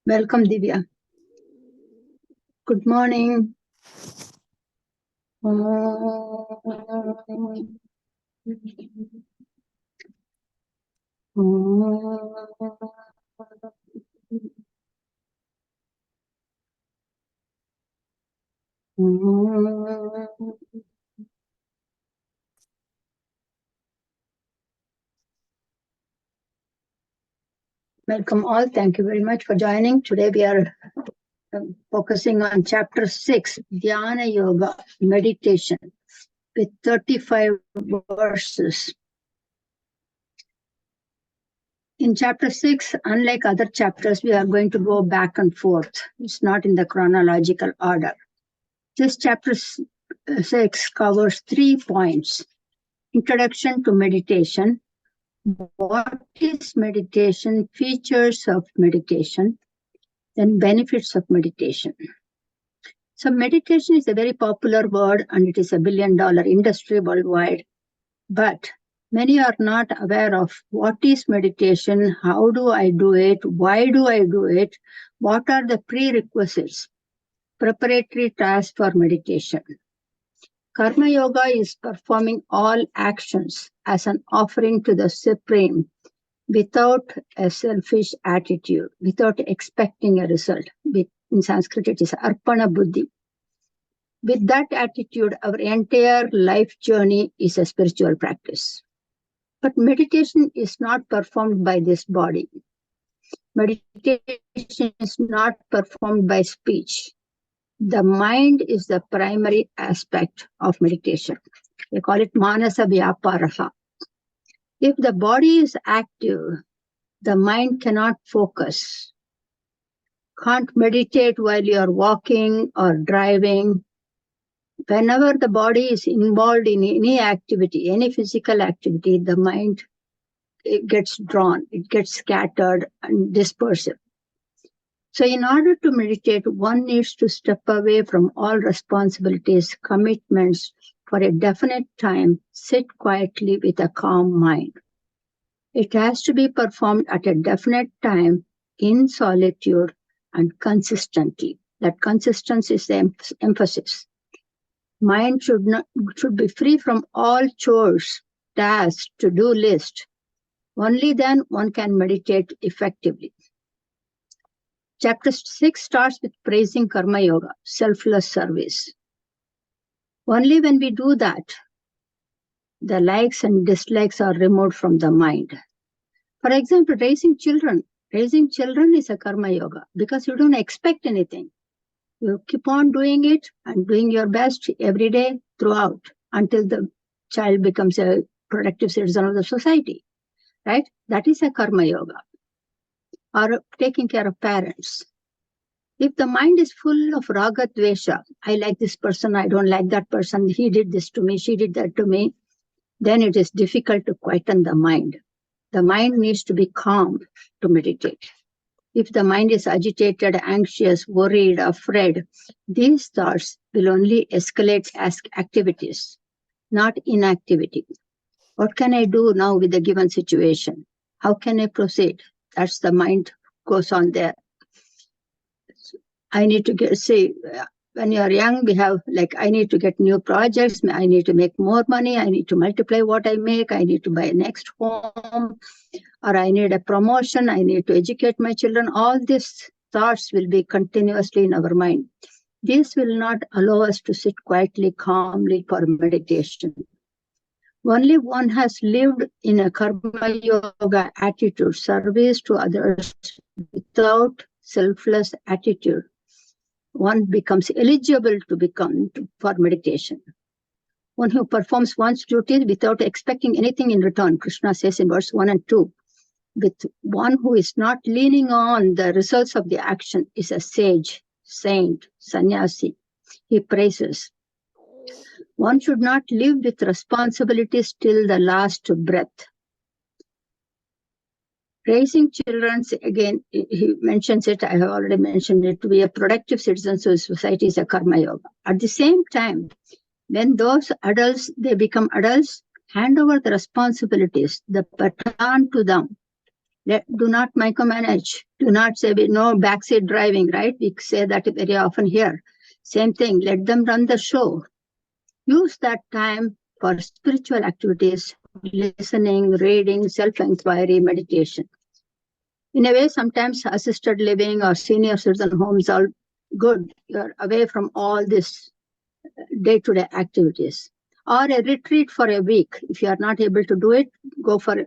Welcome, Divya. Good morning. Welcome all. Thank you very much for joining. Today we are focusing on chapter 6, Dhyana Yoga, meditation, with 35 verses. In chapter 6, unlike other chapters, we are going to go back and forth. It's not in the chronological order. This chapter 6 covers 3 points. Introduction to meditation. What is meditation? Features of meditation. Then benefits of meditation. So meditation is a very popular word and it is a billion-dollar industry worldwide. But many are not aware of what is meditation, how do I do it, why do I do it, what are the prerequisites, preparatory tasks for meditation. Karma Yoga is performing all actions as an offering to the Supreme without a selfish attitude, without expecting a result. In Sanskrit, it is Arpana Buddhi. With that attitude, our entire life journey is a spiritual practice. But meditation is not performed by this body. Meditation is not performed by speech. The mind is the primary aspect of meditation. They call it Manasa Vyaparaha. If the body is active, the mind cannot focus. Can't meditate while you are walking or driving. Whenever the body is involved in any activity, any physical activity, the mind gets drawn, it gets scattered and dispersed. So in order to meditate, one needs to step away from all responsibilities, commitments for a definite time, sit quietly with a calm mind. It has to be performed at a definite time in solitude and consistently. That consistency is the emphasis. Mind should be free from all chores, tasks, to-do list. Only then one can meditate effectively. Chapter 6 starts with praising Karma Yoga, selfless service. Only when we do that, the likes and dislikes are removed from the mind. For example, raising children. Raising children is a Karma Yoga because you don't expect anything. You keep on doing it and doing your best every day throughout until the child becomes a productive citizen of the society, right? That is a Karma Yoga. Or taking care of parents. If the mind is full of raga dvesha, I like this person, I don't like that person, he did this to me, she did that to me, then it is difficult to quieten the mind. The mind needs to be calm to meditate. If the mind is agitated, anxious, worried, afraid, these thoughts will only escalate as activities, not inactivity. What can I do now with the given situation? How can I proceed? That's the mind goes on there. I need to when you are young, we have I need to get new projects, I need to make more money, I need to multiply what I make, I need to buy next home, or I need a promotion, I need to educate my children. All these thoughts will be continuously in our mind. This will not allow us to sit quietly, calmly for meditation. Only one has lived in a Karma Yoga attitude, service to others without selfless attitude. One becomes eligible for meditation. One who performs one's duties without expecting anything in return, Krishna says in verse 1 and 2. With one who is not leaning on the results of the action is a sage, saint, sannyasi. He praises. One should not live with responsibilities till the last breath. Raising children, again, he mentions it, I have already mentioned it, to be a productive citizen to society is a Karma Yoga. At the same time, when those adults, they become adults, hand over the responsibilities, the baton to them. Do not micromanage. Do not say no backseat driving, right? We say that very often here. Same thing, let them run the show. Use that time for spiritual activities, listening, reading, self-inquiry, meditation. In a way, sometimes assisted living or senior citizen homes are good. You're away from all this day-to-day activities. Or a retreat for a week. If you are not able to do it, go for a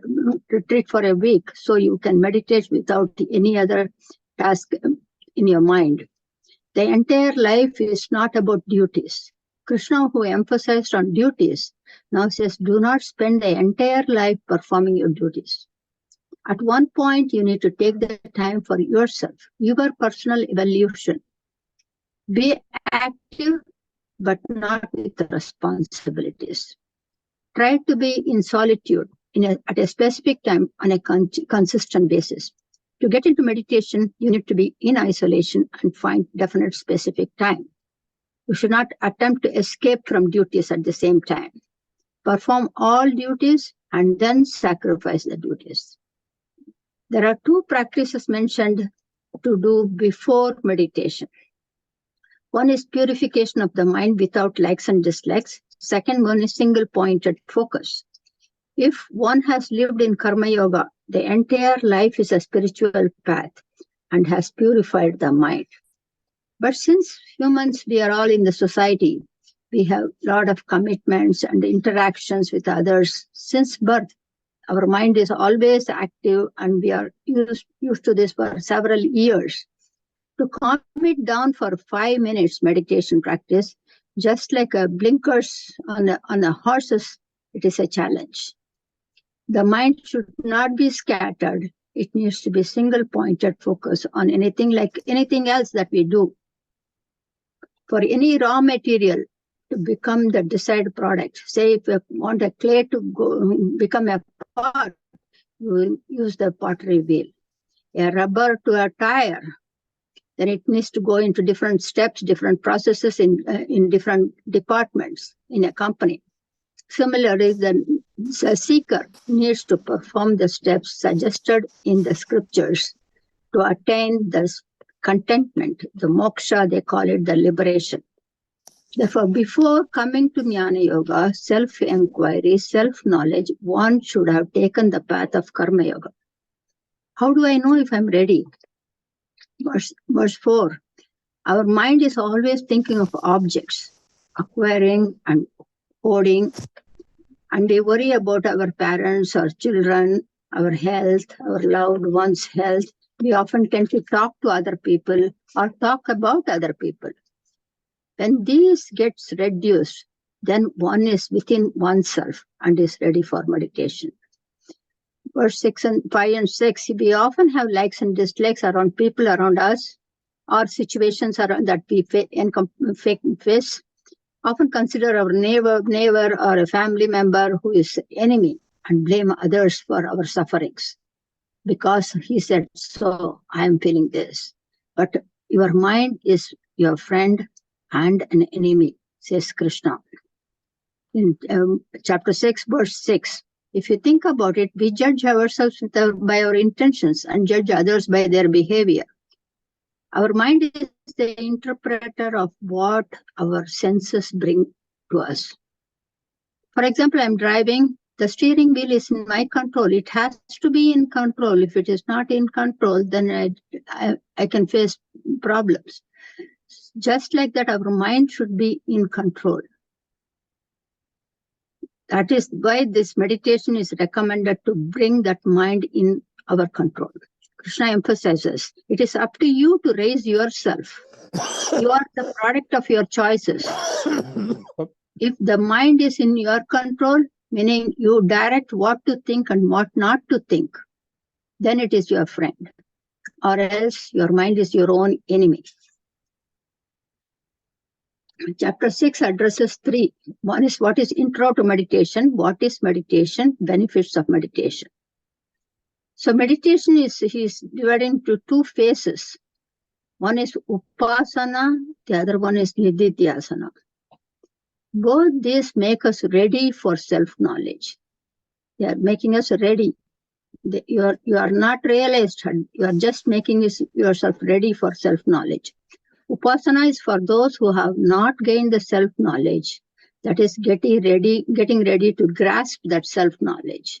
retreat for a week so you can meditate without any other task in your mind. The entire life is not about duties. Krishna, who emphasized on duties, now says, do not spend the entire life performing your duties. At one point, you need to take the time for yourself, your personal evolution. Be active, but not with the responsibilities. Try to be in solitude at a specific time on a consistent basis. To get into meditation, you need to be in isolation and find definite specific time. You should not attempt to escape from duties at the same time. Perform all duties and then sacrifice the duties. There are two practices mentioned to do before meditation. One is purification of the mind without likes and dislikes. Second one is single-pointed focus. If one has lived in Karma Yoga, the entire life is a spiritual path and has purified the mind. But since humans, we are all in the society, we have a lot of commitments and interactions with others. Since birth, our mind is always active and we are used to this for several years. To calm it down for 5 minutes meditation practice, just like a blinkers on the horses, it is a challenge. The mind should not be scattered. It needs to be single-pointed focus on anything else that we do. For any raw material to become the desired product, say if you want a clay to become a pot, you will use the pottery wheel. A rubber to a tire, then it needs to go into different steps, different processes in different departments in a company. Similarly, the seeker needs to perform the steps suggested in the scriptures to attain the contentment, the moksha, they call it the liberation. Therefore, before coming to Jnana Yoga, self-inquiry, self-knowledge, one should have taken the path of Karma Yoga. How do I know if I'm ready? Verse 4, our mind is always thinking of objects, acquiring and hoarding, and we worry about our parents, our children, our health, our loved ones' health. We often tend to talk to other people or talk about other people. When these gets reduced, then one is within oneself and is ready for meditation. Verse 5 and 6, we often have likes and dislikes around people around us or situations around that we face. Often consider our neighbor or a family member who is enemy and blame others for our sufferings. Because he said, so I am feeling this. But your mind is your friend and an enemy, says Krishna. In chapter 6, verse 6, if you think about it, we judge ourselves by our intentions and judge others by their behavior. Our mind is the interpreter of what our senses bring to us. For example, I'm driving, the steering wheel is in my control. It has to be in control. If it is not in control, then I can face problems. Just like that, our mind should be in control. That is why this meditation is recommended, to bring that mind in our control. Krishna emphasizes, it is up to you to raise yourself. You are the product of your choices. If the mind is in your control, meaning you direct what to think and what not to think, then it is your friend. Or else your mind is your own enemy. Chapter 6 addresses 3. One is what is intro to meditation, what is meditation, benefits of meditation. So meditation is divided into 2 phases. One is Upasana, the other one is Nidhidyasana. Both these make us ready for self-knowledge. They are making us ready. You are not realized. You are just making yourself ready for self-knowledge. Upasana is for those who have not gained the self-knowledge. That is getting ready to grasp that self-knowledge.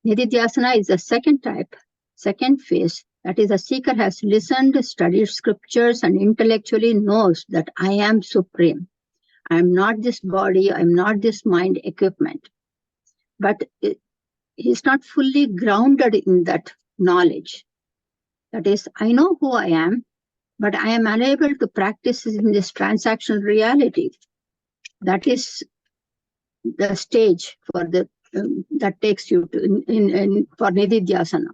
Nidhidyasana is the second type, second phase. That is, a seeker has listened, studied scriptures, and intellectually knows that I am supreme. I am not this body, I am not this mind equipment. But he is not fully grounded in that knowledge. That is, I know who I am, but I am unable to practice in this transactional reality. That is the stage for that takes you to for Nidhidyasana.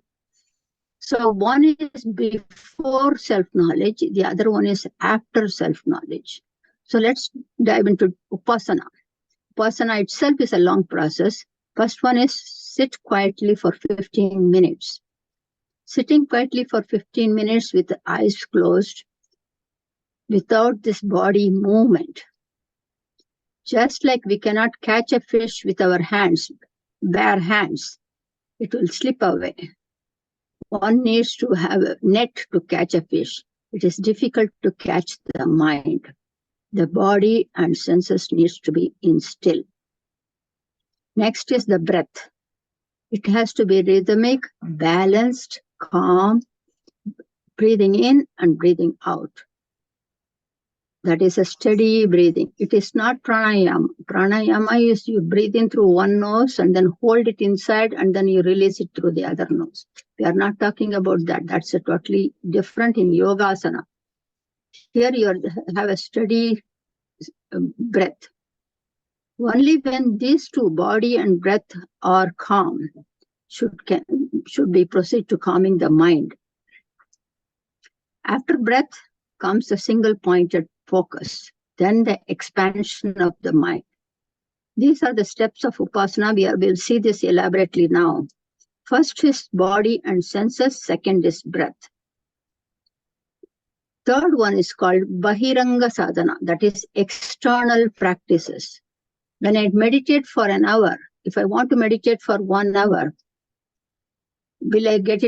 So one is before self-knowledge, the other one is after self-knowledge. So let's dive into Upasana. Upasana itself is a long process. First one is sit quietly for 15 minutes. Sitting quietly for 15 minutes with the eyes closed, without this body movement. Just like we cannot catch a fish with our hands, bare hands, it will slip away. One needs to have a net to catch a fish. It is difficult to catch the mind. The body and senses needs to be in still. Next is the breath. It has to be rhythmic, balanced, calm, breathing in and breathing out. That is a steady breathing. It is not pranayama. Pranayama is you breathe in through one nose and then hold it inside and then you release it through the other nose. We are not talking about that. That's a totally different in yogasana. Here you have a steady breath. Only when these two, body and breath, are calm, should we proceed to calming the mind. After breath comes the single pointed focus, then the expansion of the mind. These are the steps of Upasana. We'll see this elaborately now. First is body and senses, second is breath. Third one is called Bahiranga Sadhana, that is external practices. When I meditate for an hour, if I want to meditate for 1 hour, will I get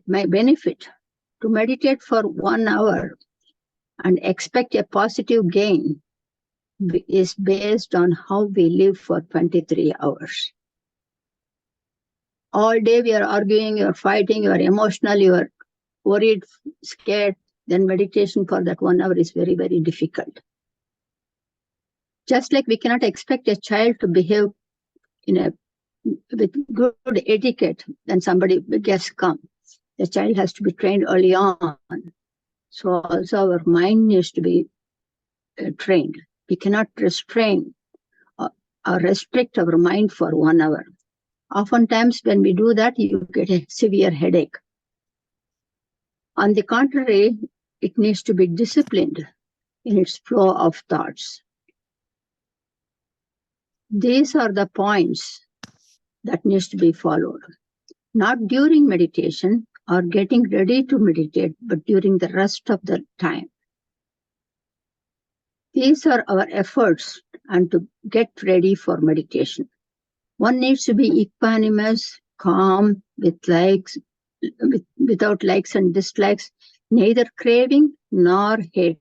my benefit? To meditate for 1 hour and expect a positive gain is based on how we live for 23 hours. All day we are arguing, you are fighting, you are emotional, you are worried, scared, then meditation for that 1 hour is very, very difficult. Just like we cannot expect a child to behave with good etiquette, then somebody guests come. The child has to be trained early on. So also our mind needs to be trained. We cannot restrain or restrict our mind for 1 hour. Oftentimes when we do that, you get a severe headache. On the contrary, it needs to be disciplined in its flow of thoughts. These are the points that needs to be followed. Not during meditation or getting ready to meditate, but during the rest of the time. These are our efforts and to get ready for meditation. One needs to be equanimous, calm, without likes and dislikes, neither craving nor hatred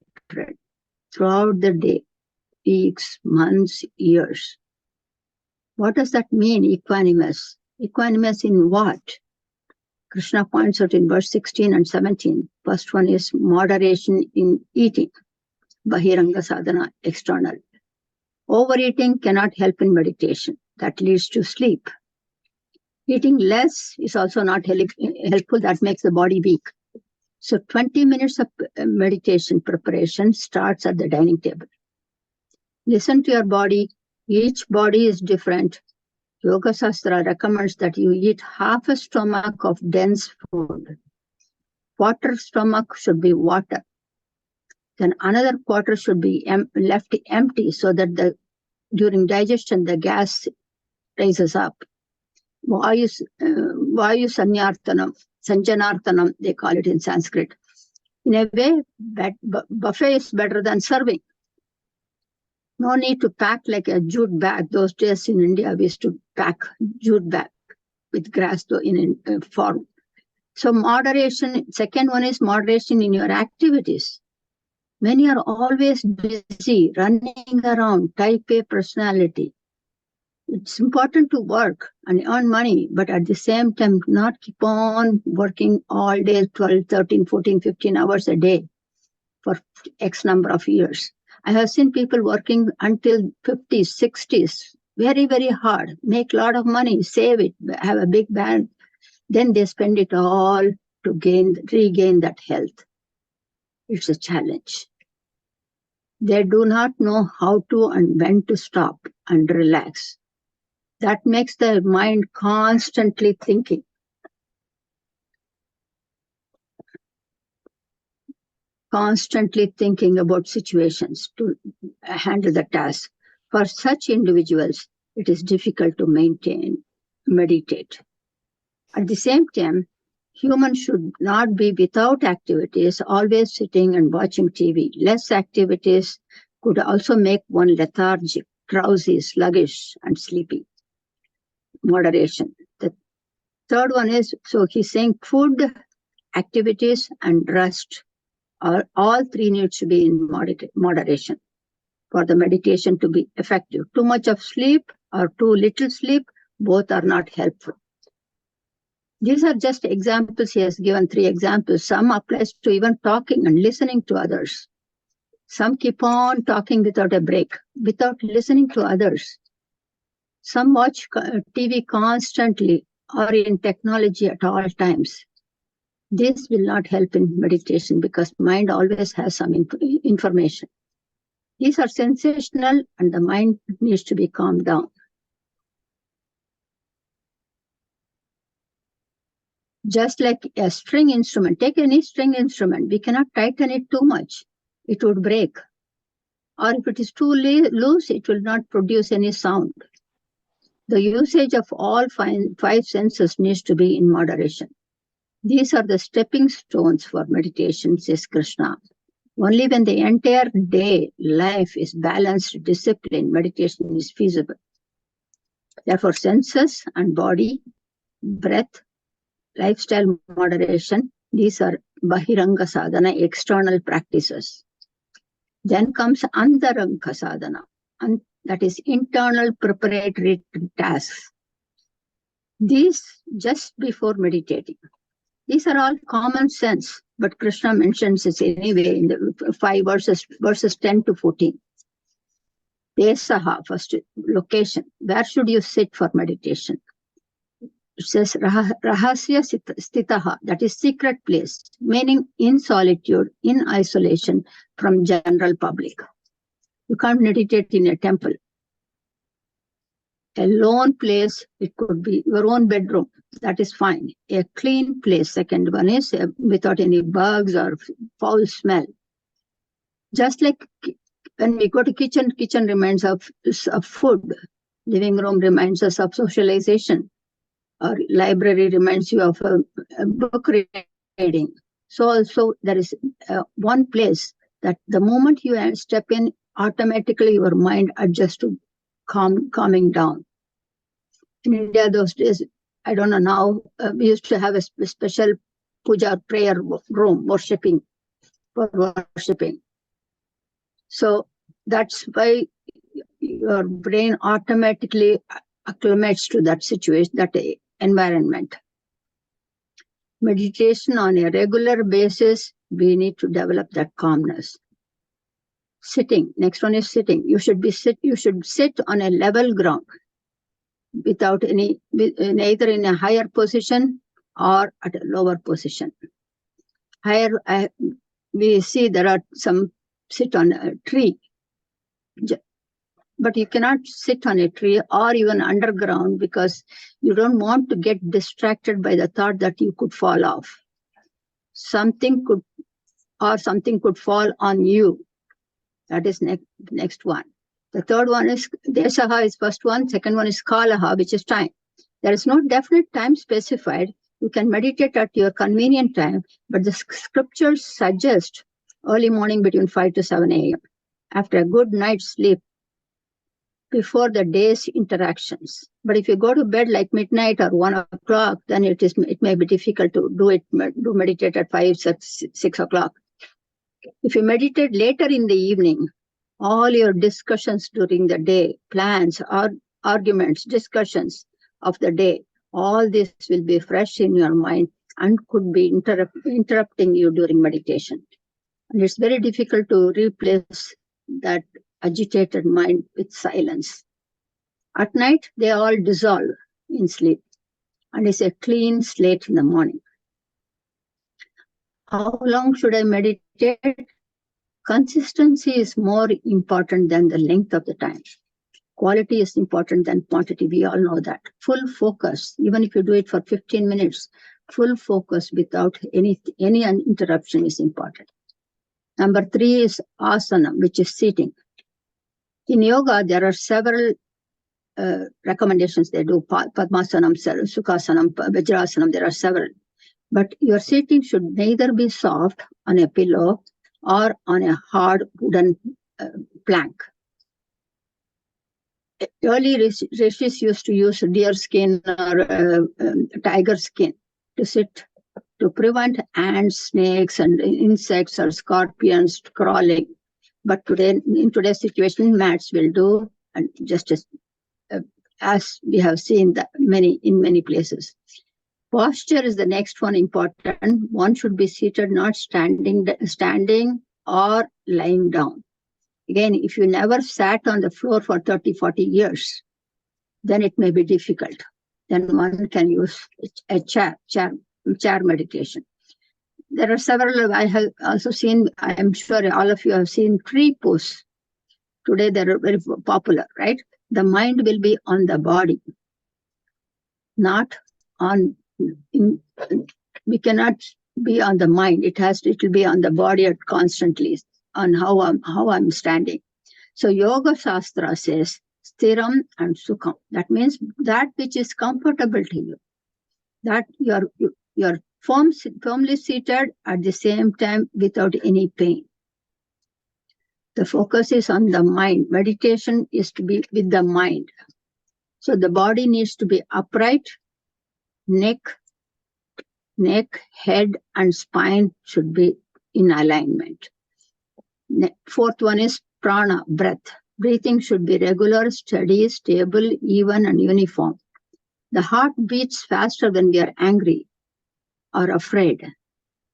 throughout the day, weeks, months, years. What does that mean, equanimous? Equanimous in what? Krishna points out in verse 16 and 17. First one is moderation in eating. Bahiranga sadhana, external. Overeating cannot help in meditation. That leads to sleep. Eating less is also not helpful. That makes the body weak. So 20 minutes of meditation preparation starts at the dining table. Listen to your body. Each body is different. Yoga Shastra recommends that you eat half a stomach of dense food. Quarter stomach should be water. Then another quarter should be left empty so that during digestion the gas rises up. Vayu Sanjanartanam, they call it in Sanskrit. In a way, buffet is better than serving. No need to pack like a jute bag. Those days in India, we used to pack jute bag. with grass in form. So moderation, second one is moderation in your activities. When you are always busy, running around, type A personality, it's important to work and earn money, but at the same time, not keep on working all day, 12, 13, 14, 15 hours a day for X number of years. I have seen people working until 50s, 60s, very, very hard, make a lot of money, save it, have a big bank. Then they spend it all to regain that health. It's a challenge. They do not know how to and when to stop and relax. That makes their mind constantly thinking. Constantly thinking about situations to handle the task. For such individuals, it is difficult to meditate. At the same time, humans should not be without activities, always sitting and watching TV. Less activities could also make one lethargic, drowsy, sluggish, and sleepy. Moderation. The third one is, so he's saying food, activities, and rest. All three needs to be in moderation for the meditation to be effective. Too much of sleep or too little sleep, both are not helpful. These are just examples. He has given 3 examples. Some applies to even talking and listening to others. Some keep on talking without a break, without listening to others. Some watch TV constantly or in technology at all times. This will not help in meditation because mind always has some information. These are sensational and the mind needs to be calmed down. Just like a string instrument, take any string instrument, we cannot tighten it too much. It would break. Or if it is too loose, it will not produce any sound. The usage of all 5 senses needs to be in moderation. These are the stepping stones for meditation, says Krishna. Only when the entire day life is balanced, disciplined, meditation is feasible. Therefore, senses and body, breath, lifestyle moderation, these are Bahiranga sadhana, external practices. Then comes Antaranga sadhana, and that is internal preparatory tasks. These just before meditating. These are all common sense, but Krishna mentions it anyway in the 5 verses 10 to 14. Desaha, first location. Where should you sit for meditation? It says rahasya stitaha, that is secret place, meaning in solitude, in isolation from general public. You can't meditate in a temple. A lone place, it could be your own bedroom, that is fine. A clean place, second one is without any bugs or foul smell. Just like when we go to kitchen reminds us of food. Living room reminds us of socialization. Or library reminds you of a book reading. So also there is one place that the moment you step in, automatically your mind adjusts to calming down. In India those days, I don't know now, we used to have a special puja prayer room, worshipping. So that's why your brain automatically acclimates to that situation, that environment. Meditation on a regular basis, we need to develop that calmness. Sitting, next one is sitting. You should sit on a level ground without neither in a higher position or at a lower position. Higher, we see there are some sit on a tree, but you cannot sit on a tree or even underground because you don't want to get distracted by the thought that you could fall off. Something could fall on you. That is next one. The third one is Desaha is first one. Second one is Kalaha, which is time. There is no definite time specified. You can meditate at your convenient time, but the scriptures suggest early morning between 5 to 7 a.m. After a good night's sleep, before the day's interactions. But if you go to bed like midnight or 1 o'clock, then it may be difficult to do meditate at 5, 6 o'clock. If you meditate later in the evening, all your discussions during the day, plans, arguments, discussions of the day, all this will be fresh in your mind and could be interrupting you during meditation. And it's very difficult to replace that agitated mind with silence. At night, they all dissolve in sleep, and it's a clean slate in the morning. How long should I meditate? Consistency is more important than the length of the time. Quality is important than quantity. We all know that. Full focus, even if you do it for 15 minutes, full focus without any interruption is important. Number 3 is asana, which is sitting. In yoga, there are several recommendations they do. Padmasanam, Sukhasanam, Vajrasanam, there are several. But your sitting should neither be soft on a pillow or on a hard wooden plank. Early rishis used to use deer skin or tiger skin to sit, to prevent ants, snakes, and insects or scorpions crawling. But today, in today's situation, mats will do, and just as we have seen that in many places. Posture is the next one important. One should be seated, not standing or lying down. Again, if you never sat on the floor for 30, 40 years, then it may be difficult. Then one can use a chair meditation. There are several, I have also seen, I am sure all of you have seen tree pose. Today they are very popular, right? The mind will be on the body, not on, we cannot be on the mind. It will be on the body constantly, on how I'm standing. So Yoga Shastra says Stiram and Sukham. That means that which is comfortable to you, that you're firmly seated at the same time without any pain. The focus is on the mind. Meditation is to be with the mind. So the body needs to be upright. Neck, head, and spine should be in alignment. Fourth one is prana, breath. Breathing should be regular, steady, stable, even, and uniform. The heart beats faster when we are angry or afraid.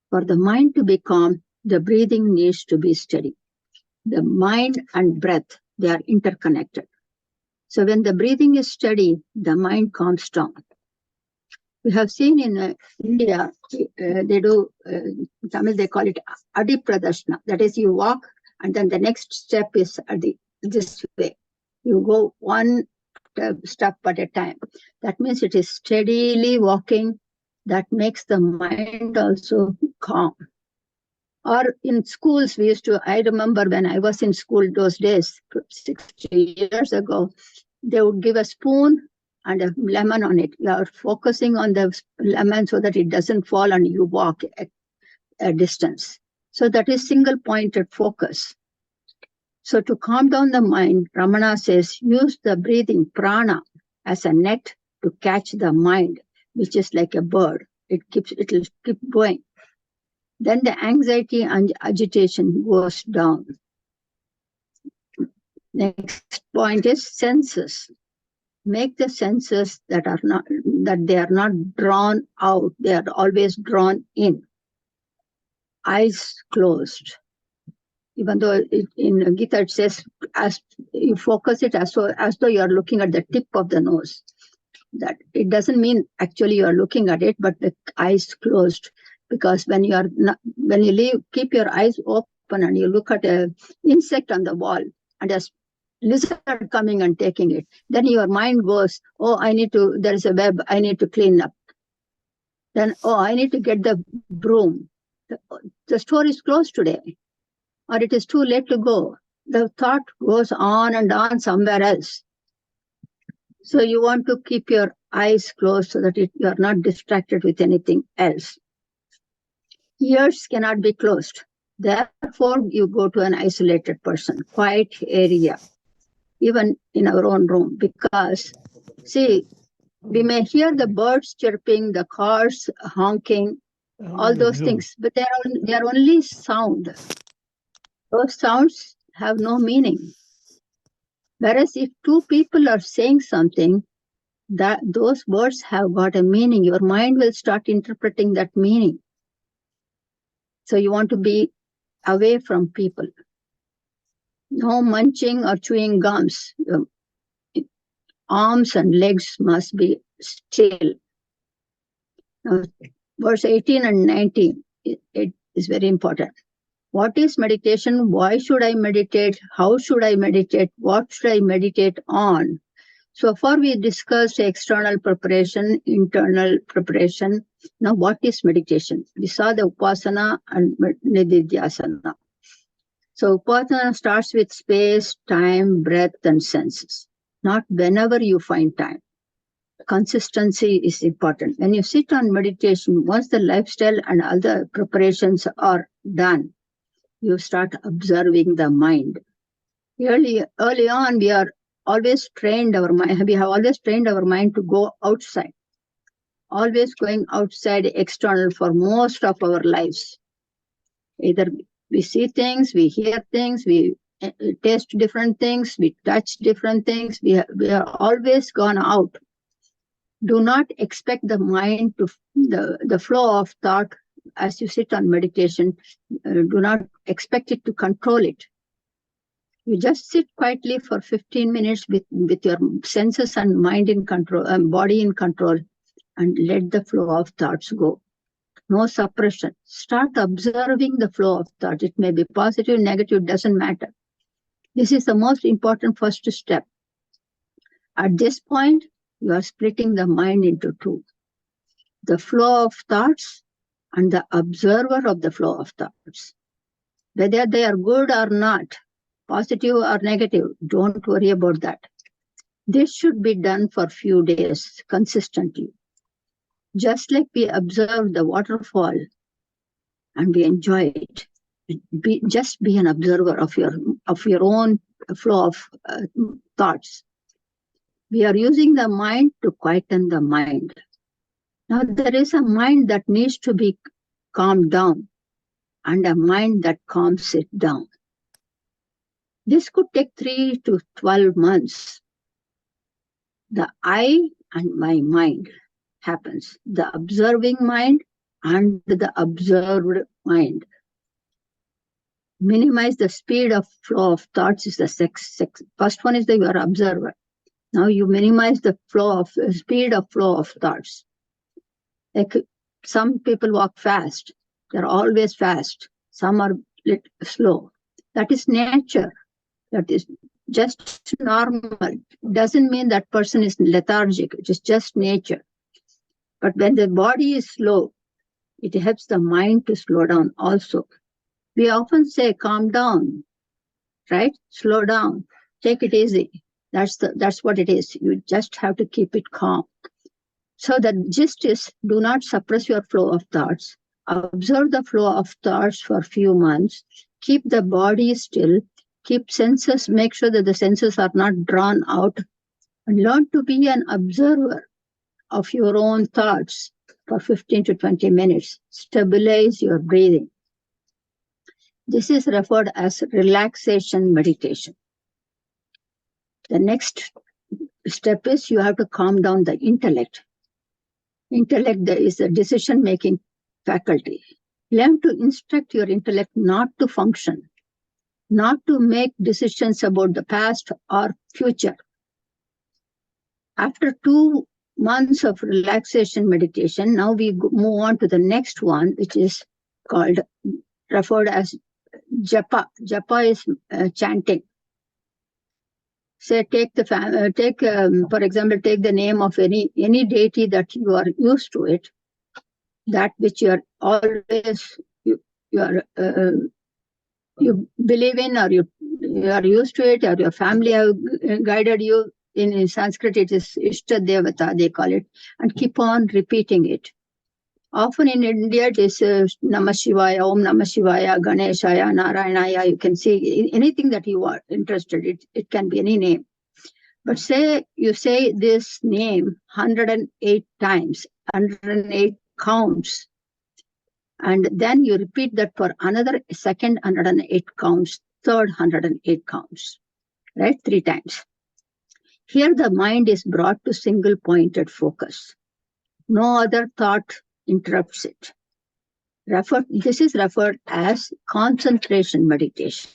For the mind to be calm, the breathing needs to be steady. The mind and breath, they are interconnected. So when the breathing is steady, the mind calms down. We have seen in India, they do, Tamil, they call it Adi Pradashna. That is, you walk and then the next step is this way. You go one step at a time. That means it is steadily walking. That makes the mind also calm. Or in schools, I remember when I was in school those days, 60 years ago, they would give a spoon and a lemon on it. You are focusing on the lemon so that it doesn't fall and you walk a distance. So that is single pointed focus. So to calm down the mind, Ramana says, use the breathing prana as a net to catch the mind, which is like a bird. It will keep going. Then the anxiety and agitation goes down. Next point is senses. Make the senses that they are not drawn out, they are always drawn in. Eyes closed. Even though in Gita it says, as you focus it as though you are looking at the tip of the nose. That it doesn't mean actually you are looking at it, but the eyes closed. Because when you keep your eyes open and you look at an insect on the wall and a lizard coming and taking it, then your mind goes, oh, there is a web, I need to clean up. Then, oh, I need to get the broom. The store is closed today, or it is too late to go. The thought goes on and on somewhere else. So you want to keep your eyes closed so that you are not distracted with anything else. Ears cannot be closed. Therefore, you go to an isolated person, quiet area. even in our own room. Because, see, we may hear the birds chirping, the cars honking, all those things, but they are only sound. Those sounds have no meaning. Whereas if two people are saying something, that those words have got a meaning, your mind will start interpreting that meaning. So you want to be away from people. No munching or chewing gums. Your arms and legs must be still. Now, verse 18 and 19, it is very important. What is meditation? Why should I meditate? How should I meditate? What should I meditate on? So far we discussed external preparation, internal preparation. Now what is meditation? We saw the Upasana and Nidhidyasana. So Upasana starts with space, time, breath, and senses. Not whenever you find time. Consistency is important. When you sit on meditation, once the lifestyle and other preparations are done, you start observing the mind. Early on, we have always trained our mind to go outside. Always going outside, external for most of our lives. Either we see things, we hear things, we taste different things, we touch different things. We are always gone out. Do not expect the mind to, the flow of thought as you sit on meditation, do not expect it to control it. You just sit quietly for 15 minutes with your senses and mind in control, and body in control, and let the flow of thoughts go. No suppression. Start observing the flow of thought. It may be positive, negative, doesn't matter. This is the most important first step. At this point, you are splitting the mind into two. The flow of thoughts and the observer of the flow of thoughts. Whether they are good or not, positive or negative, don't worry about that. This should be done for few days consistently. Just like we observe the waterfall and we enjoy it. Just be an observer of your own flow of thoughts. We are using the mind to quieten the mind. Now there is a mind that needs to be calmed down and a mind that calms it down. This could take 3 to 12 months. The I and my mind happens. The observing mind and the observed mind. Minimize the speed of flow of thoughts is the first one is you are observer. Now you minimize the speed of flow of thoughts. Like some people walk fast. They're always fast. Some are slow. That is nature. That is just normal. Doesn't mean that person is lethargic. It is just nature. But when the body is slow, it helps the mind to slow down also. We often say, calm down, right? Slow down. Take it easy. That's what it is. You just have to keep it calm. So the gist is, do not suppress your flow of thoughts. Observe the flow of thoughts for a few months. Keep the body still. Keep senses. Make sure that the senses are not drawn out. And learn to be an observer of your own thoughts for 15 to 20 minutes. Stabilize your breathing. This is referred as relaxation meditation. The next step is you have to calm down the intellect. Intellect is a decision-making faculty. Learn to instruct your intellect not to function, not to make decisions about the past or future. After 2 months of relaxation meditation, now we move on to the next one, which is referred as japa. Japa is chanting. Say, for example, take the name of any deity that you are used to it, that which you are always you believe in, or you are used to it, or your family have guided you. In Sanskrit, it is Ishta Devata, they call it, and keep on repeating it. Often in India, it is Namah Shivaya, Om Namah Shivaya, Ganeshaya, Narayanaya. You can see anything that you are interested in. It can be any name. But say you say this name 108 times, 108 counts, and then you repeat that for another second 108 counts, third 108 counts, right? 3 times. Here the mind is brought to single pointed focus. No other thought interrupts it. This is referred as concentration meditation.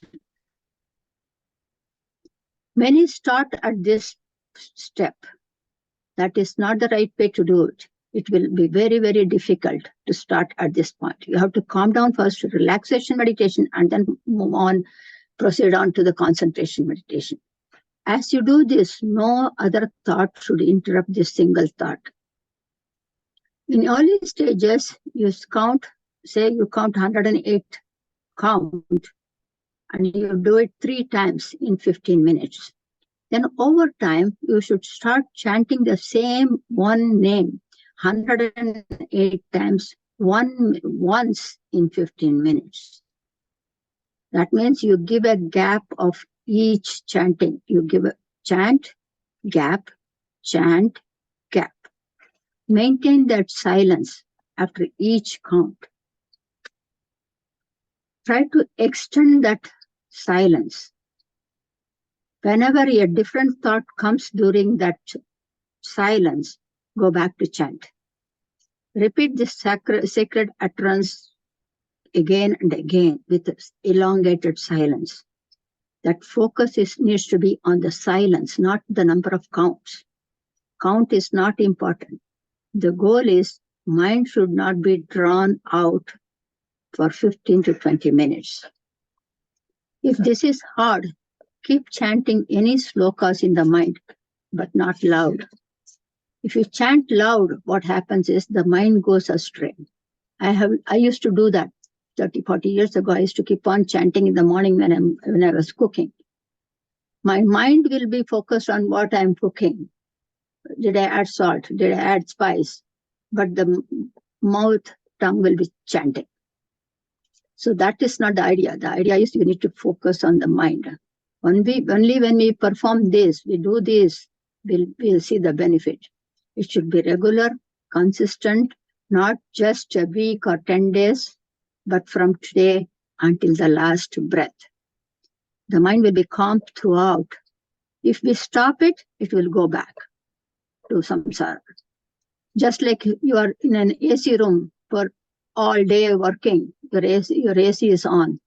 Many start at this step. That is not the right way to do it. It will be very, very difficult to start at this point. You have to calm down first to relaxation meditation and then move on, proceed on to the concentration meditation. As you do this, no other thought should interrupt this single thought. In early stages, you count 108 count, and you do it 3 times in 15 minutes. Then over time, you should start chanting the same one name 108 times once in 15 minutes. That means you give a gap of each chanting. You give a chant, gap, chant, gap. Maintain that silence after each count. Try to extend that silence. Whenever a different thought comes during that silence, go back to chant. Repeat this sacred utterance again and again with elongated silence. That focus needs to be on the silence, not the number of counts. Count is not important. The goal is mind should not be drawn out for 15 to 20 minutes. If this is hard, keep chanting any slokas in the mind, but not loud. If you chant loud, what happens is the mind goes astray. I used to do that 30, 40 years ago. I used to keep on chanting in the morning when I was cooking. My mind will be focused on what I'm cooking. Did I add salt? Did I add spice? But the tongue will be chanting. So that is not the idea. The idea is you need to focus on the mind. Only when we perform this, we do this, we'll see the benefit. It should be regular, consistent, not just a week or 10 days, but from today until the last breath. The mind will be calm throughout. If we stop it, it will go back to samsara. Just like you are in an AC room for all day working, your AC is on.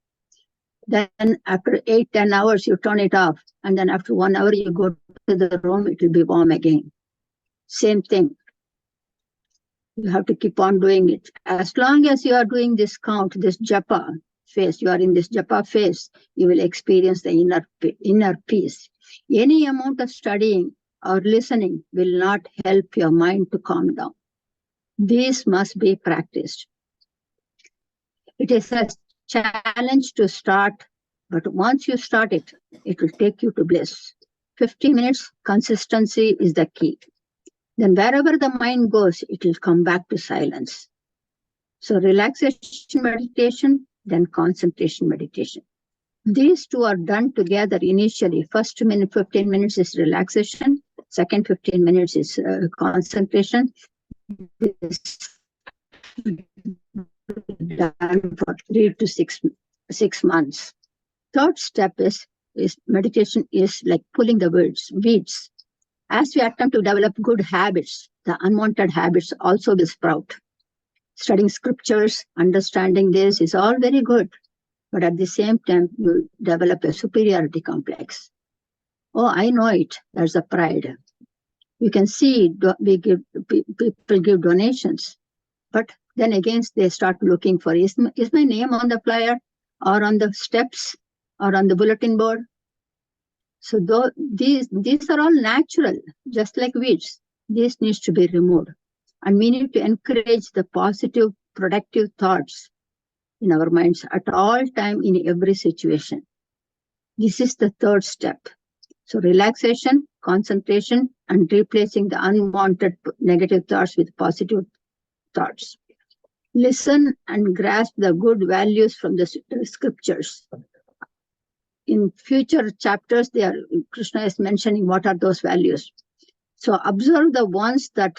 Then after 8-10 hours, you turn it off. And then after 1 hour, you go to the room, it will be warm again. Same thing. You have to keep on doing it. As long as you are doing this count, this japa phase, you are in this japa phase, you will experience the inner peace. Any amount of studying or listening will not help your mind to calm down. This must be practiced. It is a challenge to start, but once you start it, it will take you to bliss. 50 minutes consistency is the key. Then wherever the mind goes, it will come back to silence. So relaxation meditation, then concentration meditation. These two are done together initially. First 15 minutes is relaxation. Second 15 minutes is concentration. This done for 3 to 6 months. Third step is meditation is like pulling the weeds. As we attempt to develop good habits, the unwanted habits also will sprout. Studying scriptures, understanding this is all very good, but at the same time, you develop a superiority complex. Oh, I know it. There's a pride. You can see people give donations, but then again, they start looking for, is my name on the flyer or on the steps or on the bulletin board? So these are all natural, just like weeds. This needs to be removed. And we need to encourage the positive, productive thoughts in our minds at all time in every situation. This is the third step. So relaxation, concentration, and replacing the unwanted negative thoughts with positive thoughts. Listen and grasp the good values from the scriptures. In future chapters, Krishna is mentioning what are those values. So observe the ones that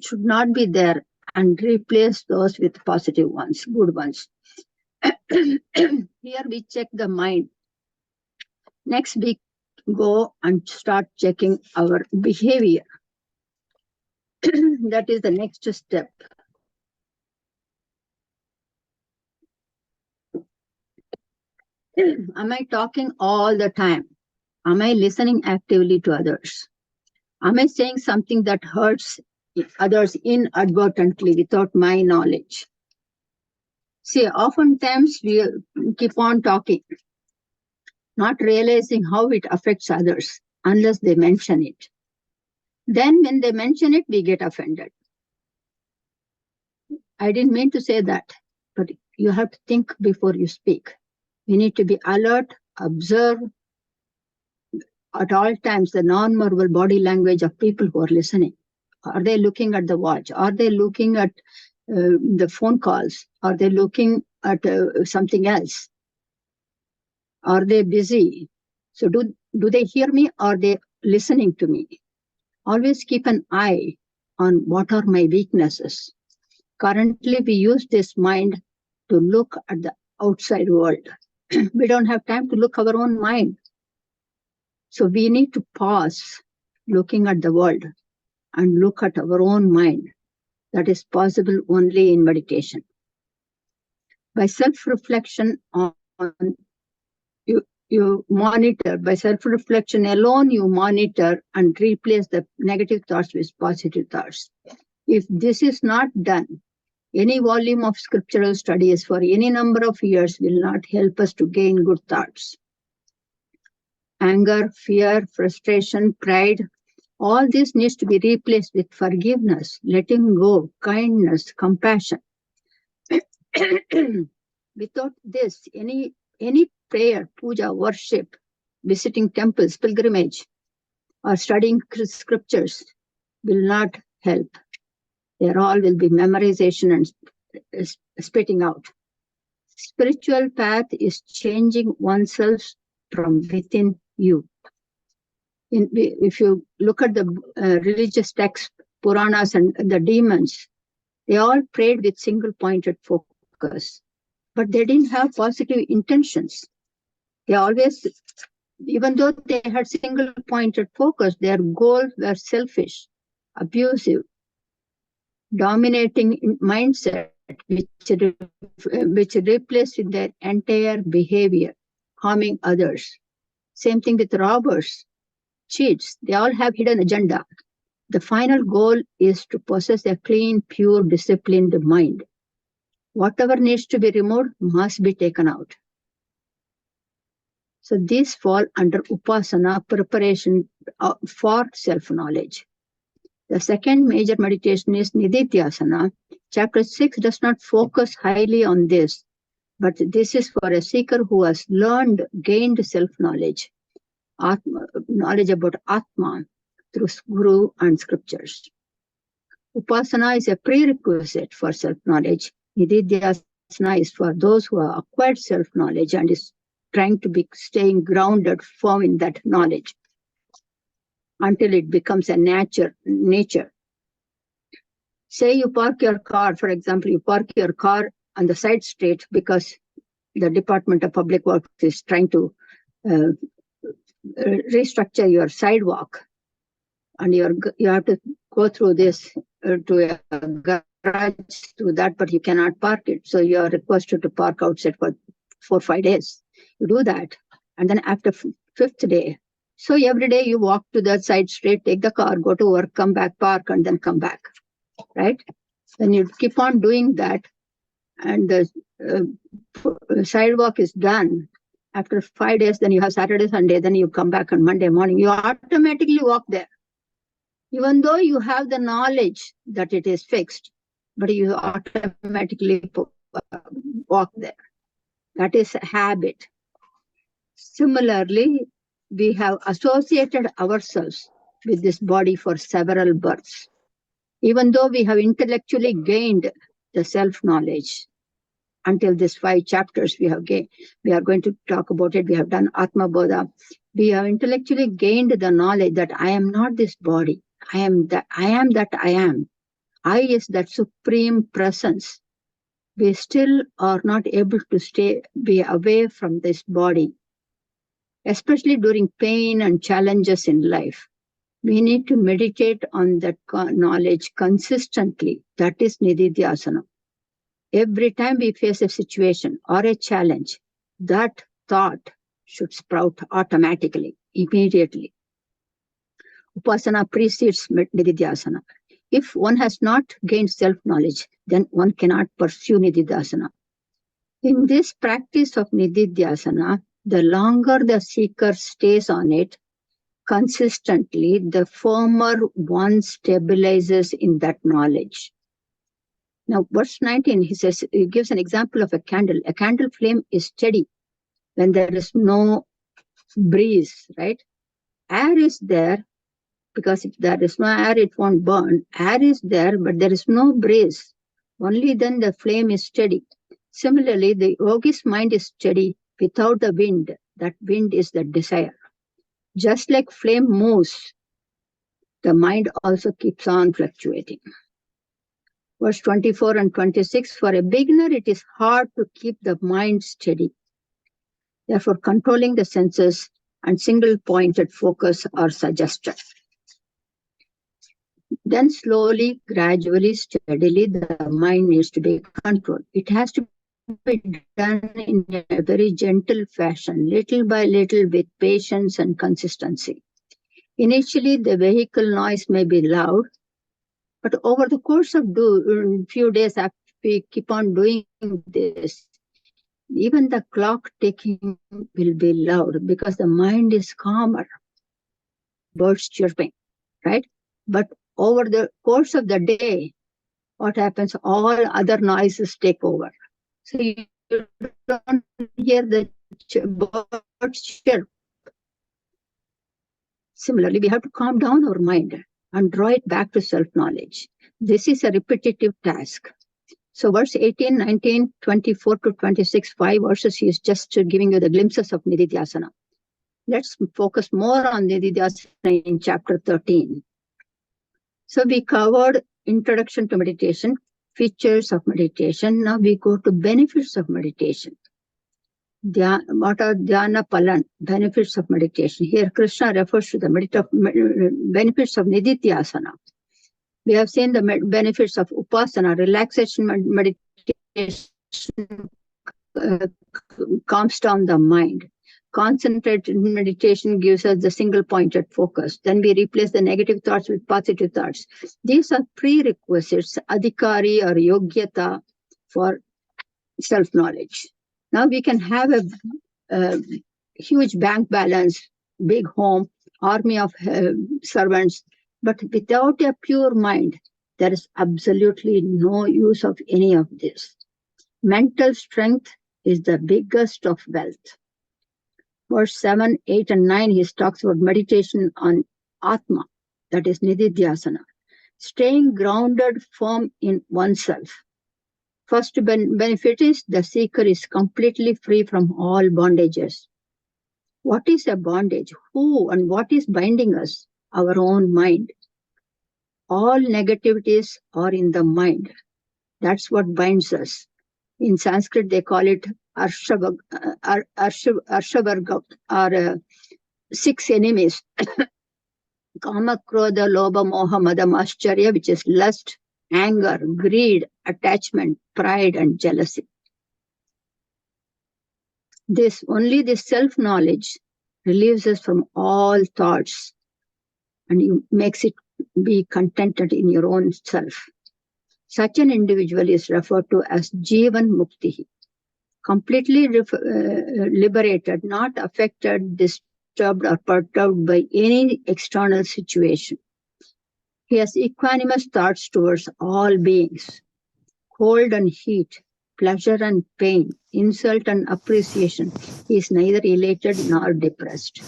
should not be there and replace those with positive ones, good ones. Here we check the mind. Next we go and start checking our behavior. That is the next step. Am I talking all the time? Am I listening actively to others? Am I saying something that hurts others inadvertently without my knowledge? See, oftentimes we keep on talking, not realizing how it affects others unless they mention it. Then when they mention it, we get offended. I didn't mean to say that, but you have to think before you speak. You need to be alert, observe at all times the non-verbal body language of people who are listening. Are they looking at the watch? Are they looking at the phone calls? Are they looking at something else? Are they busy? So do they hear me? Or are they listening to me? Always keep an eye on what are my weaknesses. Currently, we use this mind to look at the outside world. We don't have time to look our own mind. So we need to pause looking at the world and look at our own mind. That is possible only in meditation. By self-reflection you monitor, by self-reflection alone, you monitor and replace the negative thoughts with positive thoughts. If this is not done, any volume of scriptural studies for any number of years will not help us to gain good thoughts. Anger, fear, frustration, pride, all this needs to be replaced with forgiveness, letting go, kindness, compassion. Without this, any prayer, puja, worship, visiting temples, pilgrimage, or studying scriptures will not help. They all will be memorization and spitting out. Spiritual path is changing oneself from within you. If you look at the religious texts, Puranas and the demons, they all prayed with single-pointed focus, but they didn't have positive intentions. They always, even though they had single-pointed focus, their goals were selfish, abusive, dominating mindset, which replaced with their entire behavior, harming others. Same thing with robbers, cheats. They all have hidden agenda. The final goal is to possess a clean, pure, disciplined mind. Whatever needs to be removed must be taken out. So these fall under Upasana, preparation for self-knowledge. The second major meditation is Nidhidyasana. Chapter 6 does not focus highly on this, but this is for a seeker who has gained self-knowledge, knowledge about Atma through Guru and scriptures. Upasana is a prerequisite for self-knowledge. Nidhidyasana is for those who have acquired self-knowledge and is trying to be staying grounded, firm in that knowledge until it becomes a nature. Say you park your car, for example, you park your car on the side street because the Department of Public Works is trying to restructure your sidewalk, and you have to go through this to a garage to that, but you cannot park it. So you are requested to park outside for 4 or 5 days. You do that, and then after 5th day, so every day you walk to the side street, take the car, go to work, come back, park, and then come back, right? Then you keep on doing that, and the sidewalk is done. After 5 days, then you have Saturday, Sunday, then you come back on Monday morning. You automatically walk there. Even though you have the knowledge that it is fixed, but you automatically walk there. That is a habit. Similarly, we have associated ourselves with this body for several births. Even though we have intellectually gained the self-knowledge. Until these 5 chapters we are going to talk about it. We have done Atma Bodha. We have intellectually gained the knowledge that I am not this body. I am that I am. I is that supreme presence. We still are not able to be away from this body, especially during pain and challenges in life. We need to meditate on that knowledge consistently. That is Nidhidyasana. Every time we face a situation or a challenge, that thought should sprout automatically, immediately. Upasana precedes Nidhidyasana. If one has not gained self-knowledge, then one cannot pursue Nidhidyasana. In this practice of Nidhidyasana, the longer the seeker stays on it consistently, the firmer one stabilizes in that knowledge. Now, verse 19, he gives an example of a candle. A candle flame is steady when there is no breeze, right? Air is there, because if there is no air, it won't burn. Air is there, but there is no breeze. Only then the flame is steady. Similarly, the yogi's mind is steady without the wind. That wind is the desire. Just like flame moves, the mind also keeps on fluctuating. Verse 24 and 26, for a beginner, it is hard to keep the mind steady. Therefore, controlling the senses and single-pointed focus are suggested. Then slowly, gradually, steadily, the mind needs to be controlled. It has to be done in a very gentle fashion, little by little, with patience and consistency. Initially, the vehicle noise may be loud, but over the course of few days after we keep on doing this, even the clock ticking will be loud because the mind is calmer. Birds chirping, right? But over the course of the day, what happens? All other noises take over. So you don't hear the birds chirp. Similarly, we have to calm down our mind and draw it back to self-knowledge. This is a repetitive task. So verse 18, 19, 24 to 26, 5 verses, he is just giving you the glimpses of Nidhidyasana. Let's focus more on Nidhidyasana in chapter 13. So we covered introduction to meditation, features of meditation. Now we go to benefits of meditation. What are Dyana Palan, benefits of meditation? Here Krishna refers to the benefits of Nidhidyasana. We have seen the benefits of Upasana, relaxation meditation, calms down the mind. Concentrated meditation gives us the single-pointed focus. Then we replace the negative thoughts with positive thoughts. These are prerequisites, adhikari or yogyata, for self-knowledge. Now we can have a huge bank balance, big home, army of servants, but without a pure mind, there is absolutely no use of any of this. Mental strength is the biggest of wealth. Verse 7, 8, and 9, he talks about meditation on Atma, that is Nidhidyasana, staying grounded, firm in oneself. First benefit is the seeker is completely free from all bondages. What is a bondage? Who and what is binding us? Our own mind. All negativities are in the mind. That's what binds us. In Sanskrit, they call it Arshavarga, or 6 enemies. Kama, Krodha, Lobha, Moha, Madam, Ascharya, which is lust, anger, greed, attachment, pride, and jealousy. Only this self-knowledge relieves us from all thoughts and makes it be contented in your own self. Such an individual is referred to as Jivan Mukti, completely liberated, not affected, disturbed, or perturbed by any external situation. He has equanimous thoughts towards all beings. Cold and heat, pleasure and pain, insult and appreciation. He is neither elated nor depressed.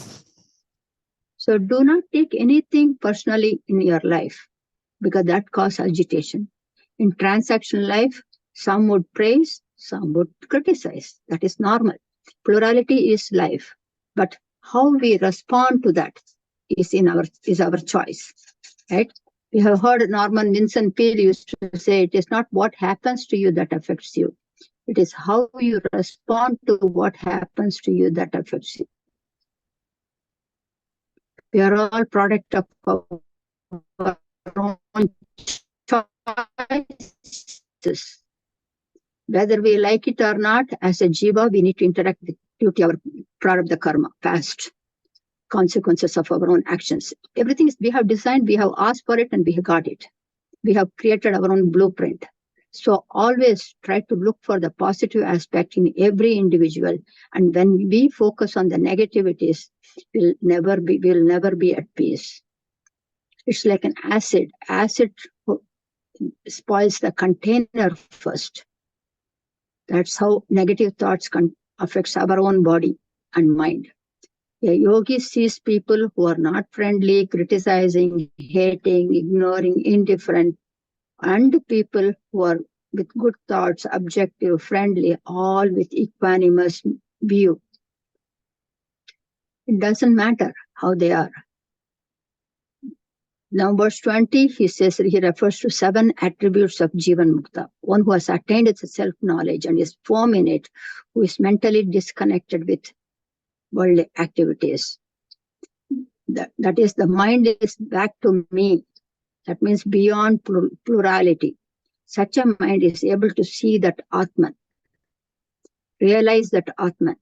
So do not take anything personally in your life, because that causes agitation. In transactional life, Some would praise, some would criticize. That is normal. Plurality is life. But how we respond to that is our choice. Right? We have heard Norman Vincent Peale used to say, it is not what happens to you that affects you. It is how you respond to what happens to you that affects you. We are all product of our own choices. Whether we like it or not, as a jiva, we need to interact with due to our prarabdha karma, past consequences of our own actions. Everything is, we have designed, we have asked for it, and we have got it. We have created our own blueprint. So always try to look for the positive aspect in every individual. And when we focus on the negativities, we'll never be at peace. It's like an acid. Acid spoils the container first. That's how negative thoughts affects our own body and mind. A yogi sees people who are not friendly, criticizing, hating, ignoring, indifferent, and people who are with good thoughts, objective, friendly, all with equanimous view. It doesn't matter how they are. Now, verse 20, he refers to 7 attributes of Jivan Mukta. One who has attained its self-knowledge and is firm in it, who is mentally disconnected with worldly activities. That is, the mind is back to me. That means beyond plurality. Such a mind is able to see that Atman, realize that Atman.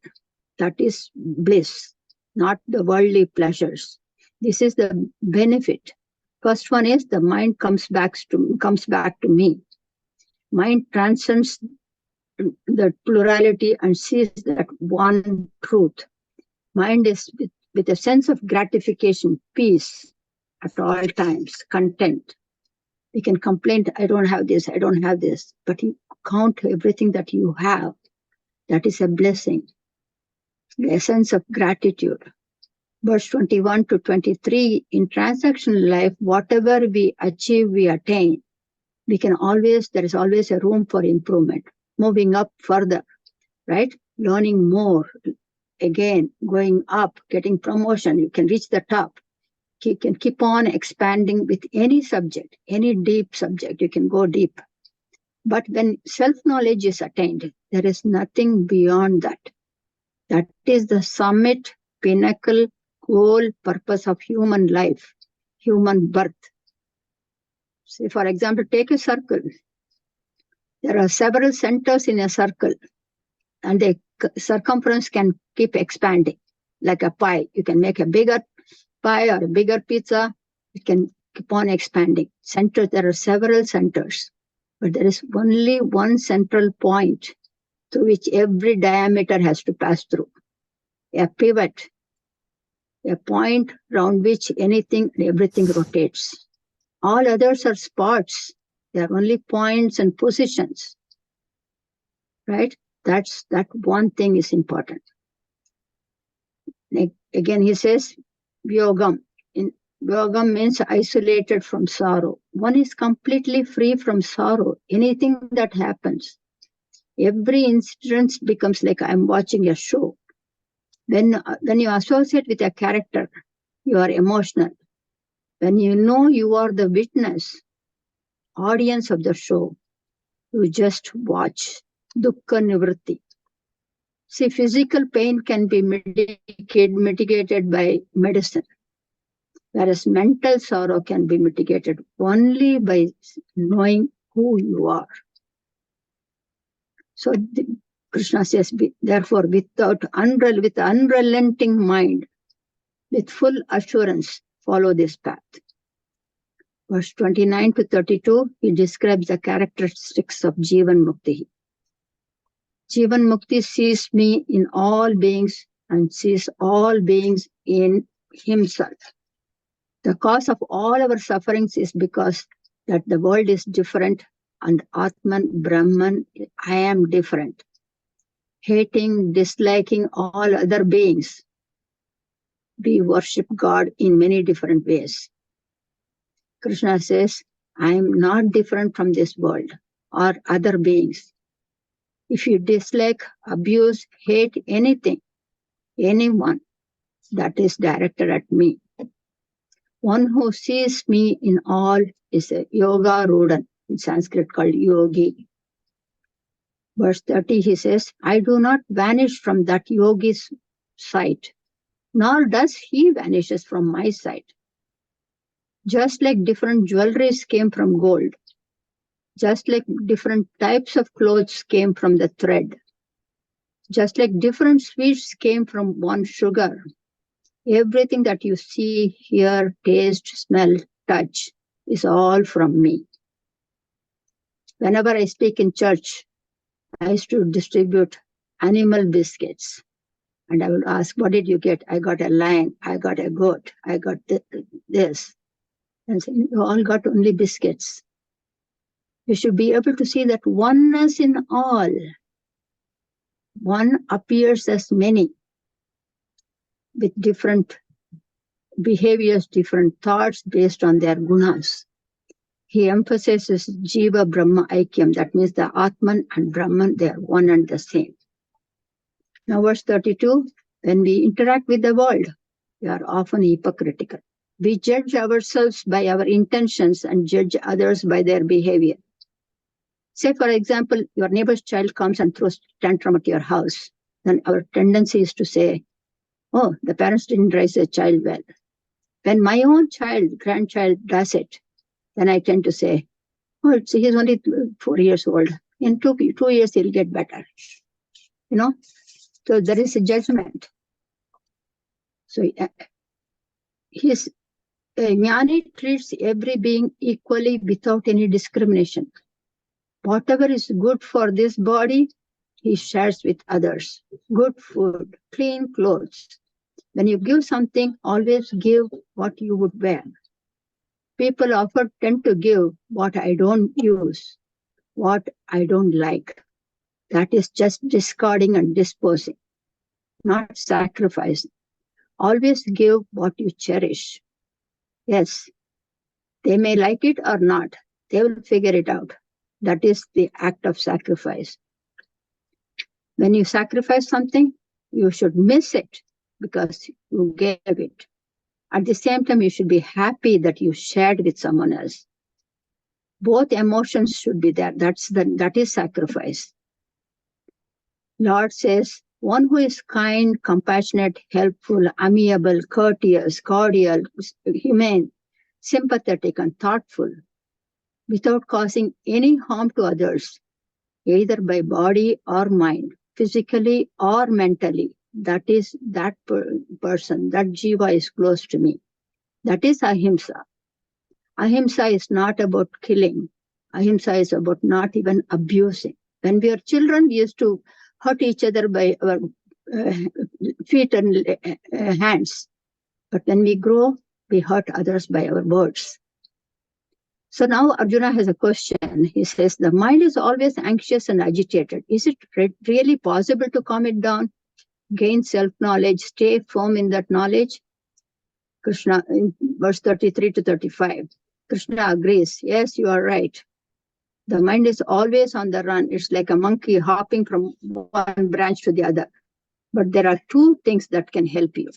That is bliss, not the worldly pleasures. This is the benefit. First one is the mind comes back to me. Mind transcends the plurality and sees that one truth. Mind is with a sense of gratification, peace at all times, content. We can complain, I don't have this, but you count everything that you have. That is a blessing. The essence of gratitude. Verse 21 to 23, in transactional life, whatever we achieve, we attain. There is always a room for improvement, moving up further, right? Learning more, again, going up, getting promotion, you can reach the top. You can keep on expanding with any subject, any deep subject, you can go deep. But when self-knowledge is attained, there is nothing beyond that. That is the summit, pinnacle, goal, purpose of human life, human birth. Say, for example, take a circle. There are several centers in a circle, and the circumference can keep expanding like a pie. You can make a bigger pie or a bigger pizza. It can keep on expanding. There are several centers, but there is only one central point through which every diameter has to pass through. A pivot, a point around which anything and everything rotates. All others are spots. They are only points and positions, right? That one thing is important. Again, he says, Vyogam. Vyogam means isolated from sorrow. One is completely free from sorrow. Anything that happens, every incident becomes like I'm watching a show. When you associate with a character, you are emotional. When you know you are the witness, audience of the show, you just watch. Dukkha nivritti. See, physical pain can be mitigated by medicine, whereas mental sorrow can be mitigated only by knowing who you are. So Krishna says, therefore, with unrelenting mind, with full assurance, follow this path. Verse 29 to 32, he describes the characteristics of Jivan Mukti. Jivan Mukti sees me in all beings and sees all beings in himself. The cause of all our sufferings is because that the world is different and Atman, Brahman, I am different. Hating, disliking all other beings. We worship God in many different ways. Krishna says, I am not different from this world. or other beings. If you dislike, abuse, hate anything, anyone, that is directed at me. One who sees me in all is a yoga rudan, in Sanskrit called yogi. Verse 30, he says, I do not vanish from that yogi's sight, nor does he vanishes from my sight. Just like different jewelries came from gold, just like different types of clothes came from the thread, just like different sweets came from one sugar, everything that you see, hear, taste, smell, touch is all from me. Whenever I speak in church, I used to distribute animal biscuits. And I will ask, what did you get? I got a lion, I got a goat, I got this. And say, you all got only biscuits. You should be able to see that oneness in all. One appears as many with different behaviors, different thoughts based on their gunas. He emphasizes Jiva Brahma Aikyam. That means the Atman and Brahman, they are one and the same. Now verse 32, when we interact with the world, we are often hypocritical. We judge ourselves by our intentions and judge others by their behavior. Say, for example, your neighbor's child comes and throws tantrum at your house. Then our tendency is to say, oh, the parents didn't raise their child well. When my own child, grandchild does it, then I tend to say, oh, he's only 4 years old. In 2 years, he'll get better. You know, so there is a judgment. So Jnani treats every being equally without any discrimination. Whatever is good for this body, he shares with others. Good food, clean clothes. When you give something, always give what you would wear. People often tend to give what I don't use, what I don't like. That is just discarding and disposing, not sacrificing. Always give what you cherish. Yes, they may like it or not. They will figure it out. That is the act of sacrifice. When you sacrifice something, you should miss it because you gave it. At the same time, you should be happy that you shared with someone else. Both emotions should be there. That is sacrifice. Lord says, one who is kind, compassionate, helpful, amiable, courteous, cordial, humane, sympathetic, and thoughtful, without causing any harm to others, either by body or mind, physically or mentally, that is that person, that jiva is close to me. That is ahimsa. Ahimsa is not about killing. Ahimsa is about not even abusing. When we are children, we used to hurt each other by our feet and hands. But when we grow, we hurt others by our words. So now Arjuna has a question. He says, the mind is always anxious and agitated. Is it really possible to calm it down, gain self-knowledge, stay firm in that knowledge? Krishna, in verse 33 to 35, Krishna agrees. Yes, you are right. The mind is always on the run. It's like a monkey hopping from one branch to the other. But there are 2 things that can help you.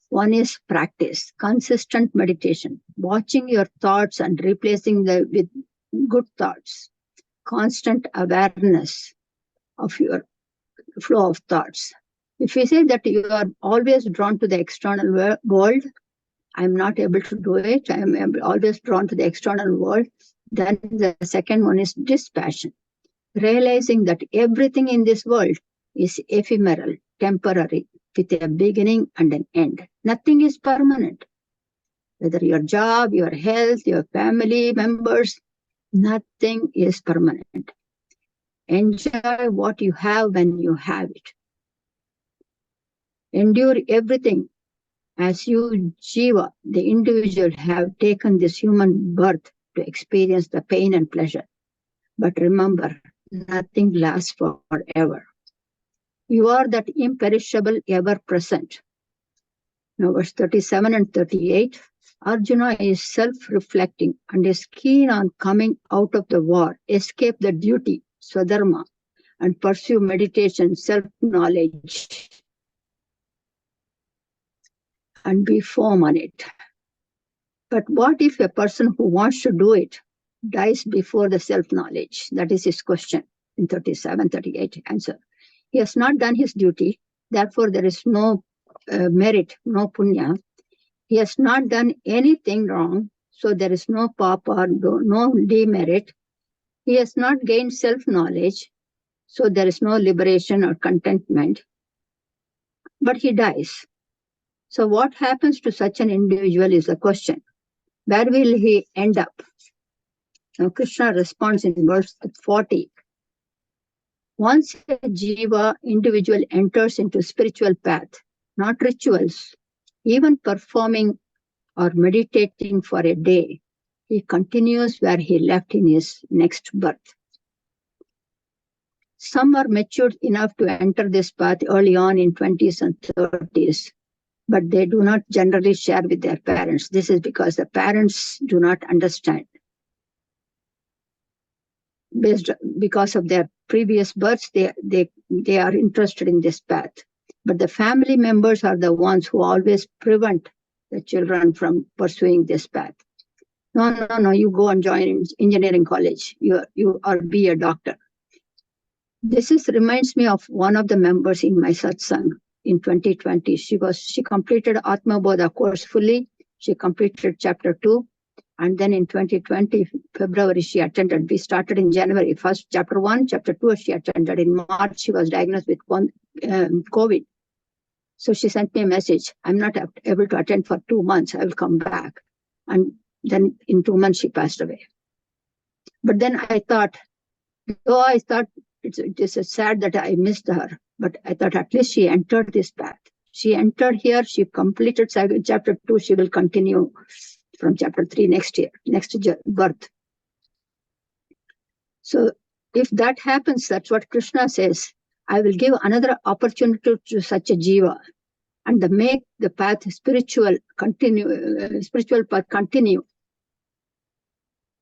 One is practice, consistent meditation, watching your thoughts and replacing them with good thoughts, constant awareness of your flow of thoughts. If you say that you are always drawn to the external world, I'm not able to do it, I am always drawn to the external world, then the second one is dispassion, realizing that everything in this world is ephemeral, temporary, with a beginning and an end. Nothing is permanent. Whether your job, your health, your family members, nothing is permanent. Enjoy what you have when you have it. Endure everything as you, Jiva, the individual, have taken this human birth to experience the pain and pleasure. But remember, nothing lasts forever. You are that imperishable, ever present. Now verse 37 and 38, Arjuna is self-reflecting and is keen on coming out of the war, escape the duty, swadharma, and pursue meditation, self-knowledge, and be firm on it. But what if a person who wants to do it dies before the self-knowledge? That is his question in 37, 38 answer. He has not done his duty, therefore there is no merit, no punya. He has not done anything wrong, so there is no papa, no demerit. He has not gained self-knowledge, so there is no liberation or contentment. But he dies. So what happens to such an individual is the question. Where will he end up? Now Krishna responds in verse 40. Once a jiva individual enters into spiritual path, not rituals, even performing or meditating for a day, he continues where he left in his next birth. Some are matured enough to enter this path early on in 20s and 30s, but they do not generally share with their parents. This is because the parents do not understand. Because of their previous births, they are interested in this path. But the family members are the ones who always prevent the children from pursuing this path. No, you go and join engineering college. You or be a doctor. This reminds me of one of the members in my satsang in 2020. She completed Atma Bodha course fully. She completed chapter 2. And then in 2020, February, she attended. We started in January. First, chapter 1, chapter 2, she attended. In March, she was diagnosed with COVID. So she sent me a message. I'm not able to attend for 2 months. I will come back. And then in 2 months, she passed away. But then I thought it is sad that I missed her. But I thought at least she entered this path. She entered here. She completed chapter 2. She will continue from chapter 3 next year, next birth. So if that happens, that's what Krishna says. I will give another opportunity to such a jiva and make the path spiritual path continue.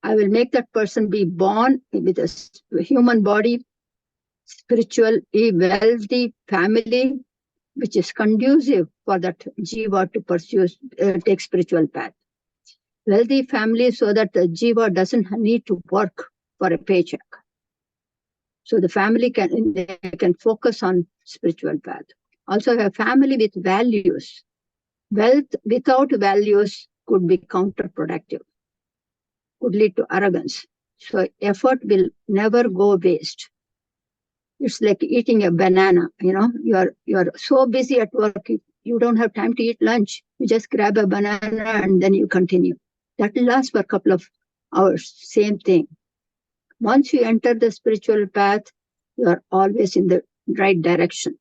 I will make that person be born with a human body, spiritual, wealthy family, which is conducive for that jiva to pursue, take spiritual path. Wealthy family so that the jiva doesn't need to work for a paycheck. So the family can focus on spiritual path. Also a family with values. Wealth without values could be counterproductive, could lead to arrogance. So effort will never go waste. It's like eating a banana, you are so busy at work, you don't have time to eat lunch. You just grab a banana and then you continue. That will last for a couple of hours, same thing. Once you enter the spiritual path, you are always in the right direction.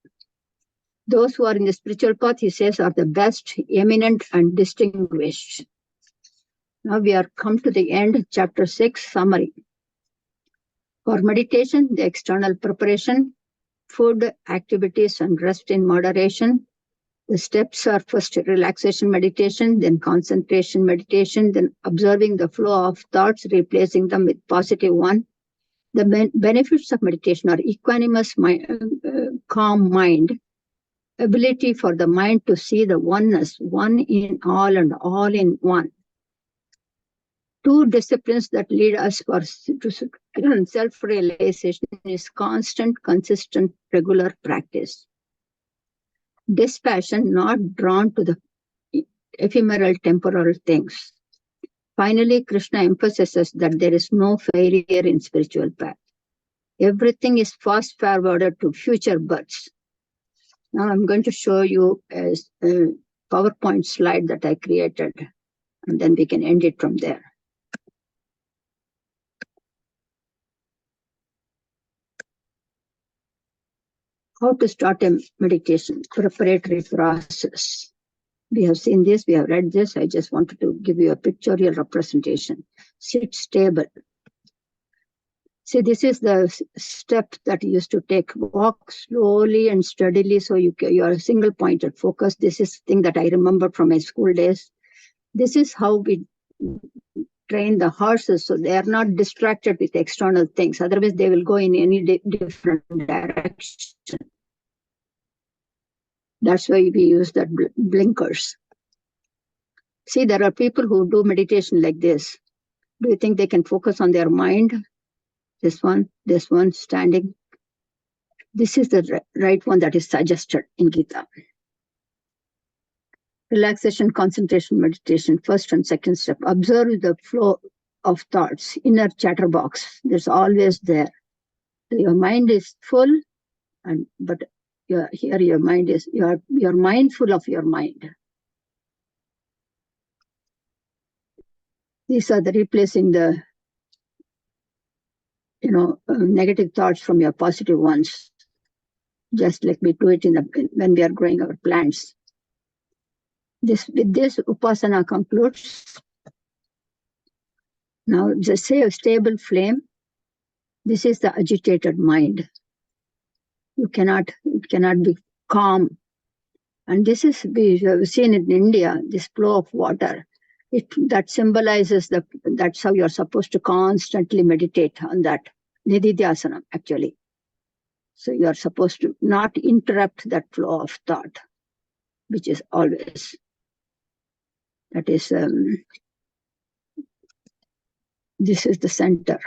Those who are in the spiritual path, he says, are the best, eminent, and distinguished. Now we are come to the end, chapter 6, summary. For meditation, the external preparation, food, activities, and rest in moderation. The steps are first relaxation meditation, then concentration meditation, then observing the flow of thoughts, replacing them with positive one. The benefits of meditation are equanimous calm mind, ability for the mind to see the oneness, one in all and all in one. 2 disciplines that lead us to self-realization is constant, consistent, regular practice. Dispassion, not drawn to the ephemeral temporal things. Finally, Krishna emphasizes that there is no failure in spiritual path. Everything is fast forwarded to future births. Now I'm going to show you a PowerPoint slide that I created, and then we can end it from there. How to start a meditation, preparatory process. We have seen this, we have read this. I just wanted to give you a pictorial representation. Sit stable. See, this is the step that you used to take. Walk slowly and steadily so you are single-pointed focus. This is the thing that I remember from my school days. This is how we train the horses so they are not distracted with external things. Otherwise, they will go in any different direction. That's why we use that blinkers. See, there are people who do meditation like this. Do you think they can focus on their mind? This one standing. This is the right one that is suggested in Gita. Relaxation, concentration, meditation, first and second step. Observe the flow of thoughts, inner chatterbox. There's always there. Your mind is full, but here your mind is, you're mindful of your mind. These are the replacing the negative thoughts from your positive ones, just like we do it when we are growing our plants. With this, Upasana concludes. Now, just say a stable flame. This is the agitated mind. It cannot be calm. And this is, we have seen in India, this flow of water. That symbolizes that's how you're supposed to constantly meditate on that. Nidhidyasana, actually. So you're supposed to not interrupt that flow of thought, which is always. That is, this is the center.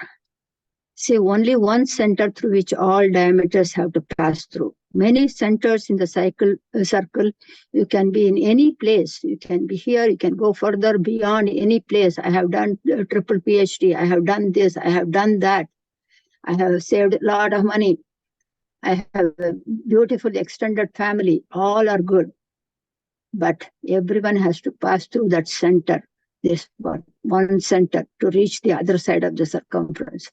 See, only one center through which all diameters have to pass through. Many centers in the circle, you can be in any place. You can be here, you can go further beyond any place. I have done a triple PhD, I have done this, I have done that. I have saved a lot of money. I have a beautiful extended family. All are good. But everyone has to pass through that center, this one center, to reach the other side of the circumference.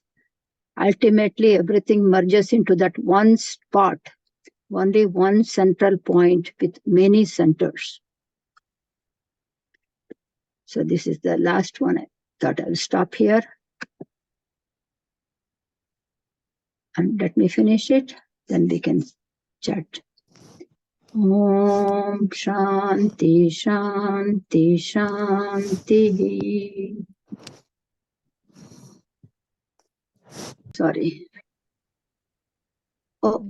Ultimately, everything merges into that one spot, only one central point with many centers. So this is the last one. I thought I'll stop here. And let me finish it, then we can chat. Om Shanti Shanti Shanti. Sorry. Oh.